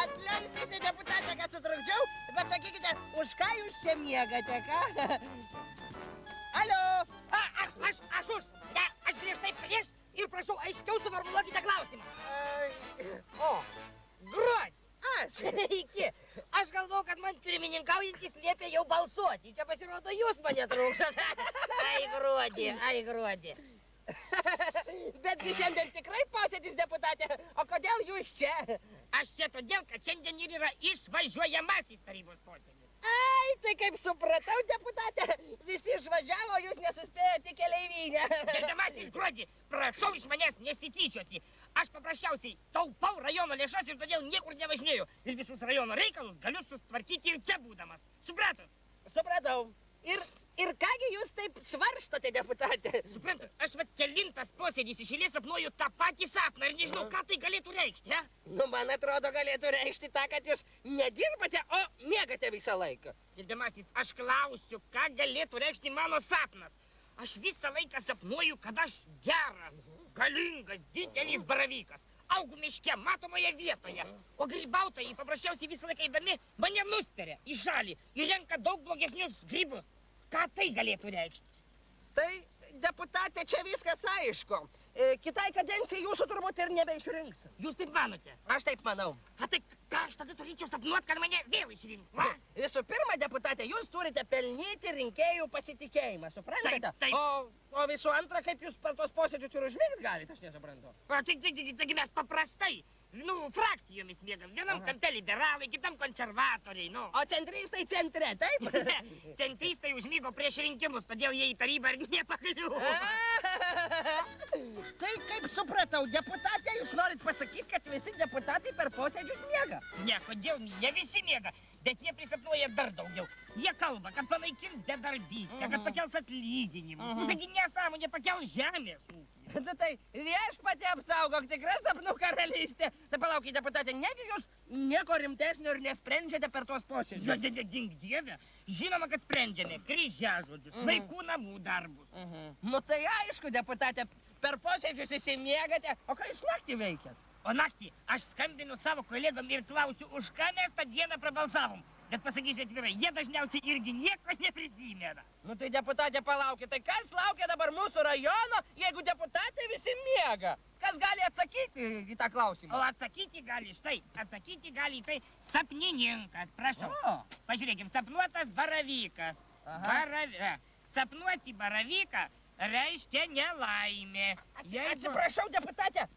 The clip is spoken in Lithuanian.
Atleiskite, deputate, kad sutrukdžiau, bet sakykite, už ką jūs čia miegate, ką? Alio? Aš už. Ne, aš griežtai prieš ir prašau aiškiau suformuluokite klausimą. O, Gruodį. Sveiki. Aš galvau, kad man pirmininkaujantis liepė jau balsuoti. Čia pasirodo, jūs mane trūkstat. Ai, Gruodį. Betgi šiandien tikrai posėdis, deputate, o kodėl jūs čia? Aš čia todėl, kad šiandien ir yra išvažiuojamasis tarybos posėdis. Ai, tai kaip supratau, deputate, visi išvažiavo, jūs nesuspėjote keleivinę. Gerbiamasis Gruodį, prašau iš manęs nesityčioti. Aš paprasčiausiai taupau rajono lėšas ir todėl niekur nevažinėju. Ir visus rajono reikalus galiu sustvarkyti ir čia būdamas. Supratot? Supratau. Ir kągi jūs taip svarstote, deputate? Suprantat, aš vat kelintas posėdis iš eilės sapnuoju tą patį sapną ir nežinau, ką tai galėtų reikšti, ha? Nu, man atrodo, galėtų reikšti tą, kad jūs nedirbate, o miegate visą laiką. Gerbiamasis, aš klausiu, ką galėtų reikšti mano sapnas. Aš visą laiką sapnuoju, kad aš geras, galingas, didelis baravykas. Augu miške, matomoje vietoje. O grybautojai paprasčiausiai visą laiką eidami mane nusperia į šalį ir renka daug blogesnius grybus. Ką tai galėtų reikšti? Tai, deputate, čia viskas aišku. Kitai kadencijai jūsų turbūt ir nebeišrinks. Jūs taip manote? Aš taip manau. A tai ką aš tada turėčiau sapnuot, kad mane vėl išrinktų? Visų pirma, deputate, jūs turite pelnyti rinkėjų pasitikėjimą, suprantate? Taip. O visų antra, kaip jūs per tos posėdžius ir užmigt galite, aš nesuprantu. Taigi mes paprastai, frakcijomis miegam. Vienam kampe liberalai, kitam konservatoriai, O centristai centre, taip? Centristai užmygo prieš rinkimus, todėl jie į tarybą ir nepakliuvo. Tai kaip supratau, deputate, jūs norit pasakyti, kad visi deputatai per posėdžius miega? Ne, kodėl ne visi miega, bet jie prisapnuoja dar daugiau. Jie kalba, kad panaikins bedarbystę, kad pakels atlyginimus. Taigi nesąmonė pakels žemės ūkį. Nu tai viešpatį apsaugok, tikra sapnų karalystė. Tai palaukite, deputate, negi jūs nieko rimtesnio ir nesprendžiate per tuos posėdžius? Dink dieve, žinoma, kad sprendžiame kryžiažodžius, vaikų namų darbus. Nu tai aišku, deputate, per posėdžius įsimiegate, o ką jūs naktį veikiat? O naktį aš skambinu savo kolegom ir klausiu, už ką mes tą dieną prabalsavom. Bet pasakysiu atvirai, jie dažniausiai irgi nieko neprisimena. Nu tai deputate, palaukit, tai kas laukia dabar mūsų rajono, jeigu deputatai visi miega? Kas gali atsakyti į tą klausimą? O atsakyti gali tai sapnininkas, prašau. Pažiūrėkim, sapnuotas baravykas. Sapnuoti baravyką reiškia nelaimė. Atsiprašau, deputate,